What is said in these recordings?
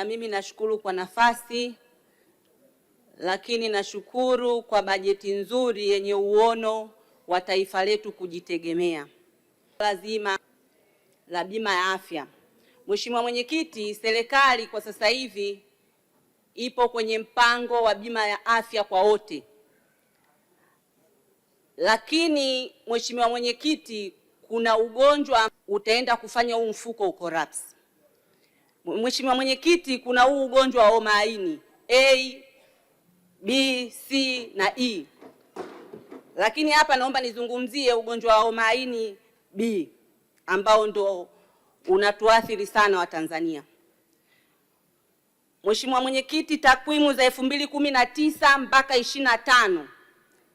mimi nashukuru kwa nafasi, lakini nashukuru kwa bajeti nzuri yenye uono wa taifa letu kujitegemea. Lazima la bima ya afya. Mheshimiwa Mwenyekiti, serikali kwa sasa hivi ipo kwenye mpango wa bima ya afya kwa wote. Lakini Mheshimiwa Mwenyekiti, kuna ugonjwa utaenda kufanya huu mfuko ukorapsi. Mheshimiwa Mwenyekiti, kuna huu ugonjwa wa homa ya ini A, B, C na E. Lakini hapa naomba nizungumzie ugonjwa wa homa ya ini B ambao ndo unatuathiri sana wa Tanzania. Mheshimiwa Mwenyekiti, takwimu za 2019 mpaka 25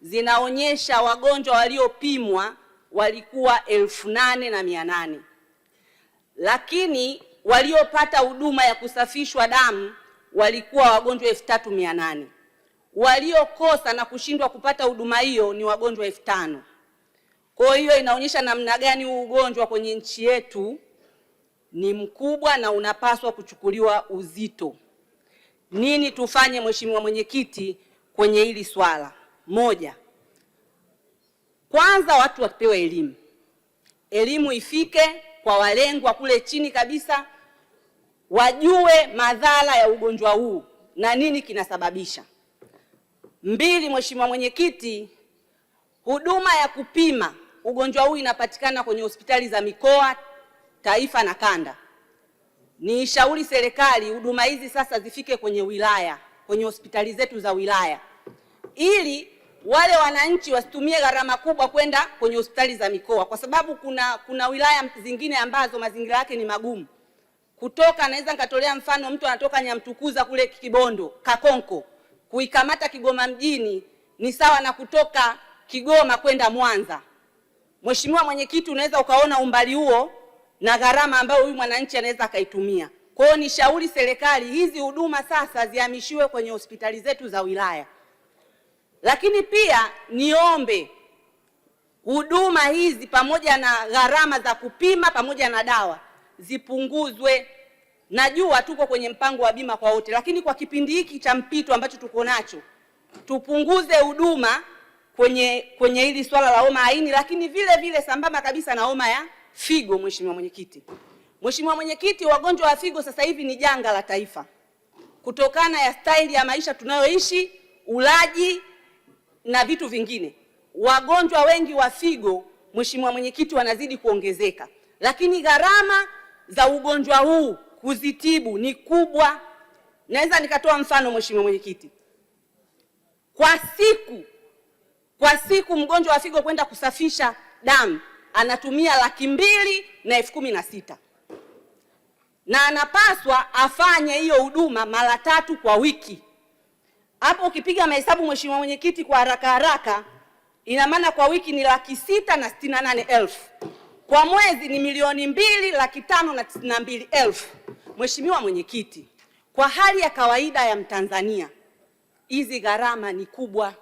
zinaonyesha wagonjwa waliopimwa walikuwa 8,800. Lakini waliopata huduma ya kusafishwa damu walikuwa wagonjwa 3,800. Waliokosa na kushindwa kupata huduma hiyo ni wagonjwa 5,000. Kwa hiyo inaonyesha namna gani huu ugonjwa kwenye nchi yetu ni mkubwa na unapaswa kuchukuliwa uzito. Nini tufanye Mheshimiwa Mwenyekiti kwenye hili swala? Moja, kwanza watu wapewe elimu. Elimu ifike kwa walengwa kule chini kabisa, wajue madhara ya ugonjwa huu na nini kinasababisha. Mbili, Mheshimiwa Mwenyekiti, huduma ya kupima ugonjwa huu inapatikana kwenye hospitali za mikoa, taifa na kanda. Niishauri serikali huduma hizi sasa zifike kwenye wilaya, kwenye hospitali zetu za wilaya, ili wale wananchi wasitumie gharama kubwa kwenda kwenye hospitali za mikoa, kwa sababu kuna wilaya zingine ambazo mazingira yake ni magumu. Kutoka, naweza nikatolea mfano, mtu anatoka Nyamtukuza kule Kibondo, Kakonko, kuikamata Kigoma mjini ni sawa na kutoka Kigoma kwenda Mwanza. Mheshimiwa Mwenyekiti, unaweza ukaona umbali huo na gharama ambayo huyu mwananchi anaweza akaitumia. Kwa hiyo nishauri serikali hizi huduma sasa zihamishiwe kwenye hospitali zetu za wilaya. Lakini pia niombe huduma hizi pamoja na gharama za kupima pamoja na dawa zipunguzwe. Najua tuko kwenye mpango wa bima kwa wote, lakini kwa kipindi hiki cha mpito ambacho tuko nacho, tupunguze huduma kwenye hili swala la homa ya ini, lakini vile vile sambamba kabisa na homa ya figo. Mheshimiwa Mwenyekiti, Mheshimiwa Mwenyekiti, wagonjwa wa figo sasa hivi ni janga la taifa kutokana ya staili ya maisha tunayoishi, ulaji na vitu vingine. Wagonjwa wengi wa figo, Mheshimiwa Mwenyekiti, wanazidi kuongezeka, lakini gharama za ugonjwa huu kuzitibu ni kubwa. Naweza nikatoa mfano Mheshimiwa Mwenyekiti, kwa siku mgonjwa wa figo kwenda kusafisha damu anatumia 216,000 na anapaswa afanye hiyo huduma mara 3 kwa wiki. Hapo ukipiga mahesabu Mheshimiwa Mwenyekiti kwa haraka ina maana kwa wiki ni 668,000. Kwa mwezi ni 2,592,000. Mheshimiwa Mwenyekiti, kwa hali ya kawaida ya Mtanzania hizi gharama ni kubwa.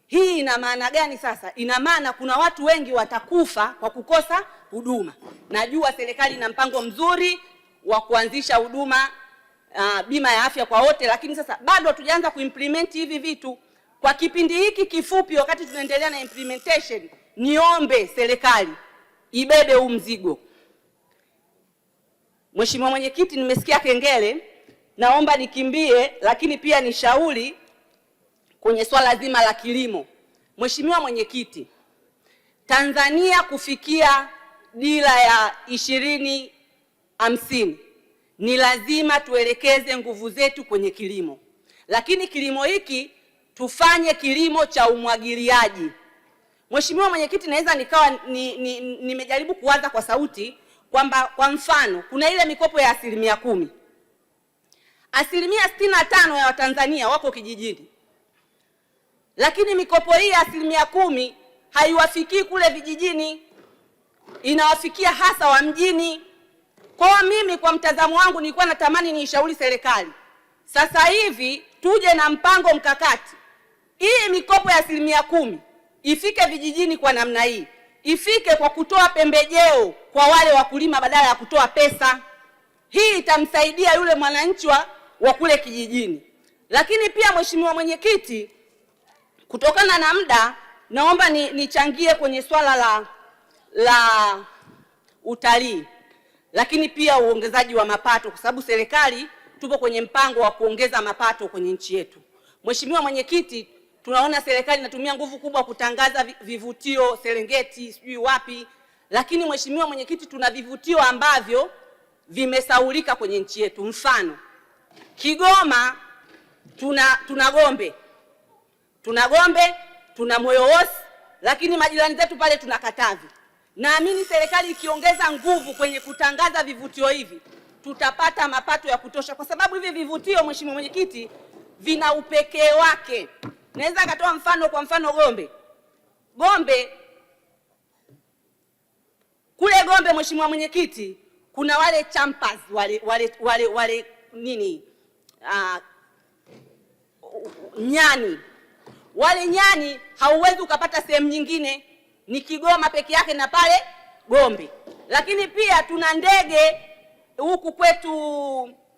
Hii ina maana gani sasa? Ina maana kuna watu wengi watakufa kwa kukosa huduma. Najua serikali ina mpango mzuri wa kuanzisha huduma bima ya afya kwa wote, lakini sasa bado hatujaanza kuimplement hivi vitu. Kwa kipindi hiki kifupi, wakati tunaendelea na implementation, niombe serikali ibebe huu mzigo. Mheshimiwa Mwenyekiti, nimesikia kengele, naomba nikimbie, lakini pia nishauri kwenye swala zima la kilimo. Mheshimiwa Mwenyekiti, Tanzania kufikia dira ya 2050 ni lazima tuelekeze nguvu zetu kwenye kilimo. Lakini kilimo hiki tufanye kilimo cha umwagiliaji. Mheshimiwa Mwenyekiti, naweza nikawa nimejaribu kuwaza kwa sauti kwamba kwa mfano kuna ile mikopo ya 10%. 65% ya Watanzania wako kijijini. Lakini mikopo hii ya 10% haiwafikii kule vijijini, inawafikia hasa wa mjini. Kwa mimi, kwa mtazamo wangu, nilikuwa natamani niishauri serikali sasa hivi tuje na mpango mkakati. Hii mikopo ya 10% ifike vijijini kwa namna hii. Ifike kwa kutoa pembejeo kwa wale wakulima badala ya kutoa pesa. Hii itamsaidia yule mwananchi wa kule kijijini. Lakini pia Mheshimiwa Mwenyekiti, kutokana na muda, naomba nichangie kwenye swala la utalii, lakini pia uongezaji wa mapato, kwa sababu serikali tupo kwenye mpango wa kuongeza mapato kwenye nchi yetu. Mheshimiwa Mwenyekiti, tunaona serikali inatumia nguvu kubwa kutangaza vivutio Serengeti, sijui wapi, lakini Mheshimiwa Mwenyekiti, tuna vivutio ambavyo vimesaulika kwenye nchi yetu. Mfano, Kigoma tuna Gombe, tuna Moyowosi, lakini majirani zetu pale tuna Katavi. Naamini serikali ikiongeza nguvu kwenye kutangaza vivutio hivi, tutapata mapato ya kutosha, kwa sababu hivi vivutio, Mheshimiwa Mwenyekiti, vina upekee wake. Naweza katoa mfano, kwa mfano Gombe kule Gombe, Mheshimiwa Mwenyekiti, kuna wale champers wale nini, nyani. Wale nyani hauwezi ukapata sehemu nyingine, ni Kigoma peke yake na pale Gombe. Lakini pia tuna ndege huku kwetu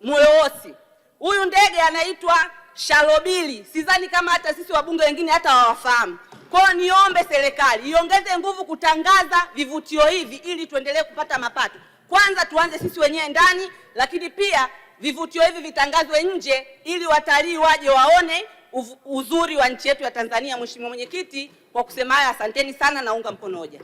Moyowosi. Huyu ndege anaitwa Shalobili. Sidhani kama hata sisi wabunge wengine hata hawafahamu. Kwa hiyo niombe serikali iongeze nguvu kutangaza vivutio hivi ili tuendelee kupata mapato. Kwanza tuanze sisi wenyewe ndani, lakini pia vivutio hivi vitangazwe nje ili watalii waje waone uzuri wa nchi yetu ya Tanzania. Mheshimiwa Mwenyekiti, kwa kusema haya, asanteni sana, naunga mkono hoja.